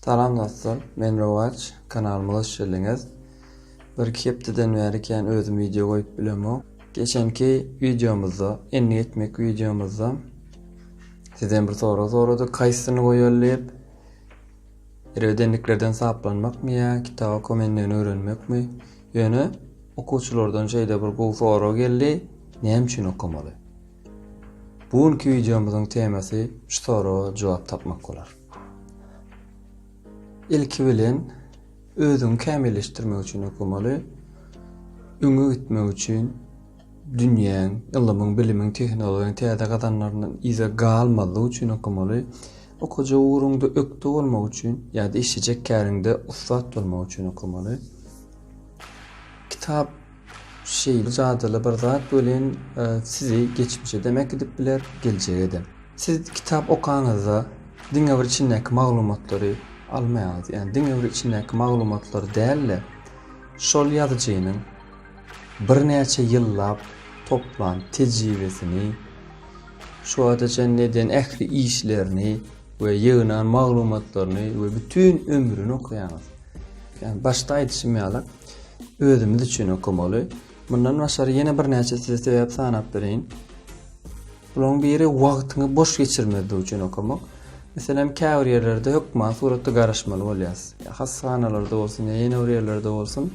Salam dostlar, men Rowaç, kanalyma hoş geldiňiz. Bir hepdeden bäriken özüm video goýup bilemok. Geçenki videomuzda, enni etmek videomuzda sizden bir soru sorady. Kaýsyny goýalyp, ödenliklerden saplanmakmy ýa kitap okumenden öwrenmekmi? Ýöne okuwçylardan şeýle bir gowy soru geldi. Näme üçin okumaly? Bugünkü videomyzyň temasy şu soruga jogap tapmak bolar. İlki bilen özüňi kämilleşdirmek üçin okumaly. Öňe gitmek üçin dünýäň, ilmiň, bilimiň, tehnologiýaň täze gadanlarynyň ize galmaly üçin okumaly. Okuja uğrunda ökde bolmak üçin ýa-da işlejek käriňde ustat bolmak üçin okumaly. Kitap jadyly bir zat bilen sizi geçmişe demek edip biler, geljege de. Siz kitap okaňyzda diňe bir içindäki maglumatlary almaýaňyz. Yani diňe bir içindäki maglumatlary däl, şol ýazyjynyň bir näçe ýyllap toplan tejribesini, şu adaçan neden ähli işlerini we ýygynan maglumatlaryny we bütün ömrüni okuýaňyz. Yani başda aýdyşym özümiz üçin okumaly. Bundan başary ýene bir näçe size sebäp sanap bereýin. Bulan biri wagtyňy boş geçirmedi üçin okumak. Meselem käwr ýerlerde hökma suratda garaşmaly bolýas. Ya hassanalarda bolsun, ýene bir ýerlerde bolsun.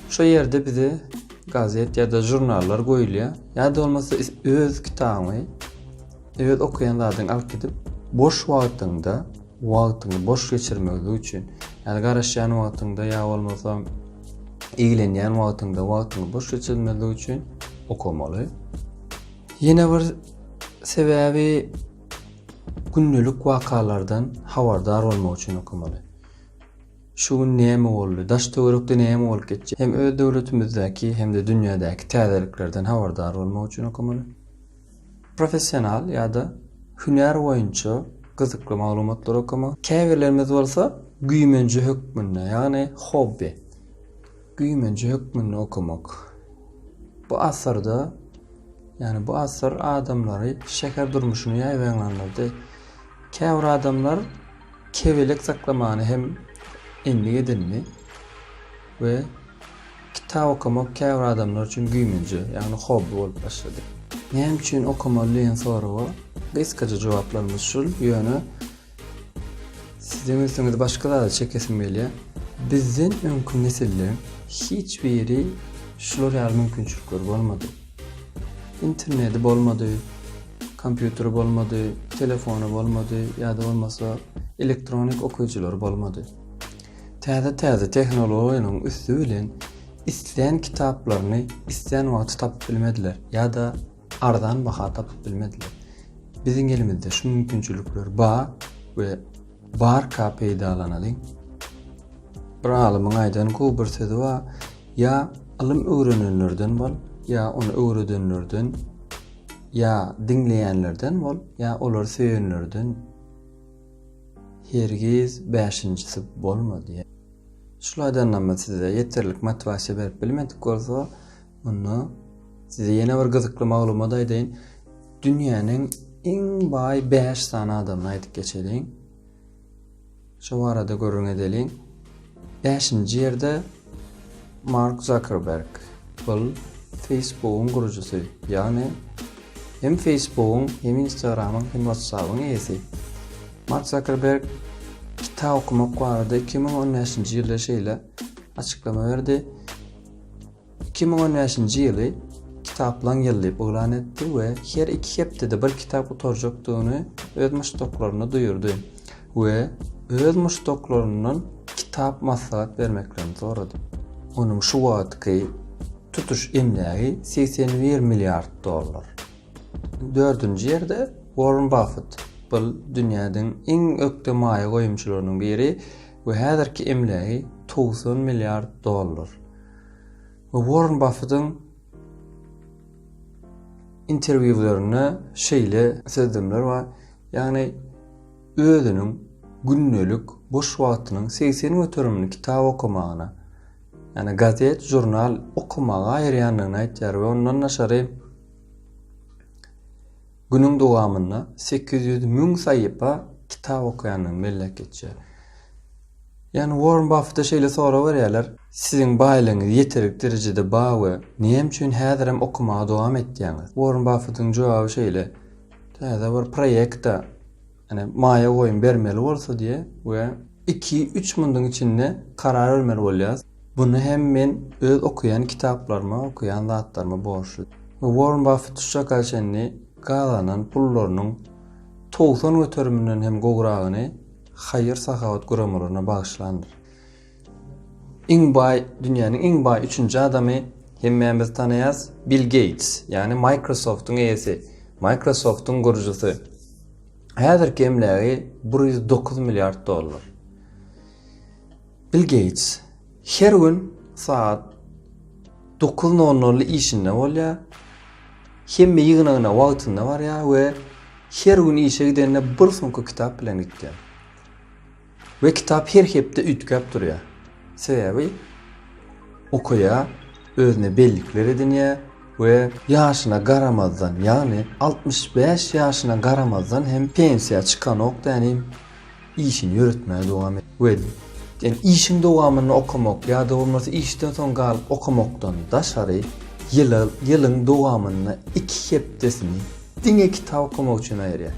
Şo ýerde bize gazet ýa-da jurnallar goýulýar. Ýa-da bolmasa öz kitaby, öz okuýanlardan alyp gidip boş wagtyňda wagtyňy boş geçirmek üçin, ýa-da garaşýan wagtyňda ýa bolmasa ilgilenýän wagtyňda wagtyňy boş geçirmek üçin okumaly. Ýene bir sebäbi günlük wakalardan habardar bolmak üçin okumaly. Şu näme boldy, daş töwerekde näme bolup geçdi? Hem öz döwletimizdäki hem de dünýädäki täzeliklerden habardar bolmak üçin okumaly. Professional ýa-da hüner boýunça gyzykly maglumatlar okumak. Käbirlerimiz bolsa güýmenji hökmünde, ýagny hobby. Güýmenji hökmünde okumak. Bu asyrda, yani bu asır adamlary şeker durmuşyny ýaýbanlardy. Käbir adamlar kebelik saklamany hem enli edilmi we kitap okumak käbir adamlar üçin güýmenji, ýagny hobby bolup başlady. Näme üçin okumaly diýen soraga gysgaça jogaplarymyz şol. Ýöne sizin üstüňizde başgalar da çekesim gelýär. Bizden öňkü nesiller hiç biri şolary ýaly mümkinçilikler bolmady. İnterneti bolmady, kompýuteri bolmady, telefonu bolmady, ýa-da bolmasa elektronik okuyucular bolmady. Täze tehnologiýanyň üstü bilen isleýän kitaplaryny isleýän wagtda tapyp bilmediler, ýa-da ardan baha tapyp bilmediler. Biziň elimizde şu mümkinçilikler bar we barka peýdalanady. Bir alymyň aýdan gowy bir sözi bar, ýa ilm öwrenenlerden bol, ýa onu öwredenlerden, ýa dinleýänlerden bol, ýa olar söýenlerden hergiz beşinçisi bolmady. Şulardan näme size ýeterlik motivasiýa berip bilmedik bolsa, muny size ýene bir gyzykly maglumat aýdyn. Dünýäniň iň baý 5 sana adamyny aýdyp geçelim. Şu arada görüň edeliň. 5-nji ýerde Mark Zuckerberg. Bu Facebook'un kurucusu. Yani hem Facebook'un, hem Instagram'ın, hem WhatsApp'ın iyisi. Mark Zuckerberg kitap okumak barada 2015-nji ýylda şeýle açıklama berdi. 2015-nji ýyly kitaplan ýyllyp elan etdi we her 2 hepdede bir kitap oturjakdygyny öz müşteklaryna duýurdy we öz müşteklarynyň kitap maslahat bermeklerini sorady. Onuň şu wagtky tutuş emlägi $81 milyard. 4-nji ýerde Warren Buffett. Bu dünýäniň iň ökde maýa goýumçylarynyň biri we häzirki emlägi $90 milyard. We Warren Buffett'ın interwiewlerini şeýle sözlemler bar. Ýagny özüniň günlük boş wagtynyň 80 götürümini kitap okumagyna, yani gazet, jurnal okumaga aýyrýanlygyny aýtýar we ondan naşary günüň dowamyna 800 000 saýypa kitap okuýanyň mellek geçýär. Yani Warren Buffett'a şeýle sora berýärler. Siziň baýlygyňyz ýeterlik derejede bagy, näme üçin häzirem okumaga dowam etdiňiz? Warren Buffett'ın jogaby şeýle. Täze bir proýektde hani maýa goýun bermeli bolsa diye we 2-3 mundyň içinde karar vermeli bolýas. Bunu hem men öz okuyan kitaplarıma, okuyan zatlarıma borçlu. Warren Buffett şu kaçenni galanan pullarynyň 90 götürümünden hem gogragyny hayır sahavat guramalarına bağışlandır. Dünyanın en bay 3. adamı hemmemiz tanıyaz Bill Gates, yani Microsoft'un eýesi, Microsoft'un gurucusu. Häzirki emlägi 109 milyard dollar. Bill Gates her gün saat 9:00 işinde bolýar. Hemme ýygynagyna wagtynda bar ya we her gün işe gidende bir sonka kitap bilen gitýär. Ve kitap her hepde ütkäp durýar. Sebebi okuya, özüne bellikler edinýär we ýaşyna garamazdan, yani 65 ýaşyna garamazdan hem pensiýa çykan okda işini ýürütmäge dowam etdi. Yani işin dowamyny okumak ýa-da bolmasa işden soň galyp okumakdan daşary ýylyň dowamyny 2 hepdesini diňe kitap okumak üçin aýrýar.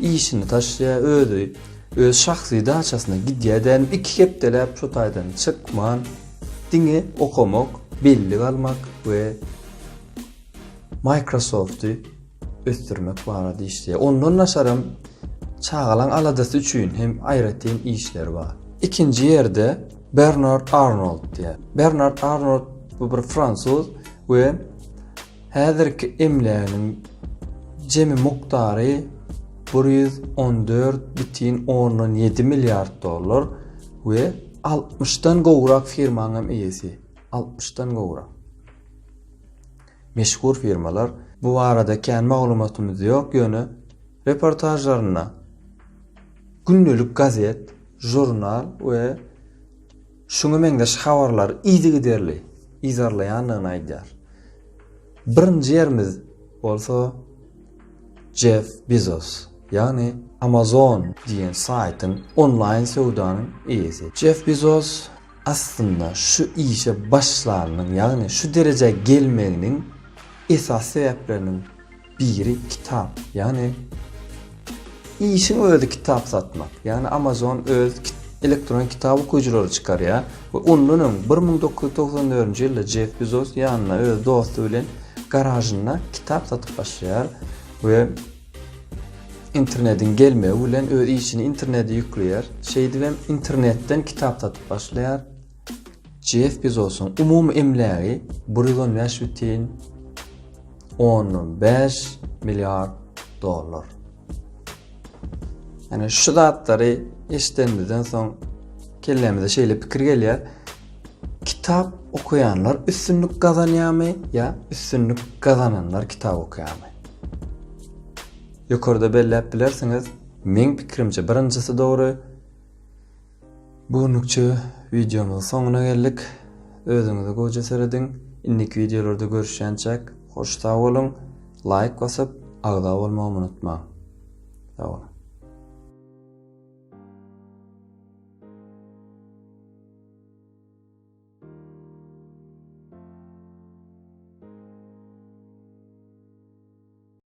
İşini taşýar, öz şahsy daçasyna gidýärden 2 hepdeläp şu taýdan çykman, diňe okumak, belli almak we Microsoft'u östürmek barada işler. Ondan naşaram çağalan aladasy üçin hem aýratyn işler bar. İkinci ýerde Bernard Arnault diýär. Bernard Arnault bu bir fransuz we häzirki emläniň jemi muktary 114,7 milyard dollar we 60'dan gowrak firmanyň eýesi. 60'dan gowrak. Meşhur firmalar bu arada kän maglumatymyz ýok ýöne reportajlaryna günlük gazet, jurnal we şuňa meňdeş habarlar iýdi giderli, izarlaýanyny aýdýar. Birinji ýerimiz bolsa Jeff Bezos, yani Amazon diýen saýtyň online sowdanyň eýesi. Jeff Bezos aslında şu işe başlarının, yani şu derece gelmeginiň esas sebepleriniň biri kitap. Yani işin özü kitap satmak. Yani Amazon öz elektronik kitap okuyucuları çıkarýar we onuň 1994-nji ýylda Jeff Bezos ýanyna öz dostu bilen garajyna kitap satyp başlaýar we internetin gelmegi bilen öz işini internete ýükleýär. Şeýdibem internetten kitap satyp başlaýar. Jeff Bezos'un umumy emlägi 115 milyar dollar. Yani şu zatlary eşitendiden soň kellemize şeýle pikir gelýär. Kitap okuyanlar üstünlük gazanýarmy ýa üstünlük gazananlar kitap okuýarmy? Ýokarda belläp bilersiňiz, men pikirimçe birinjisi dogry. Buňlukça videomyň soňuna geldik. Özüňizi goýja serediň. Indiki videolarda görüşýänçek hoş sag bolun. Like basyp agda bolmagy unutmaň. Sag bolun.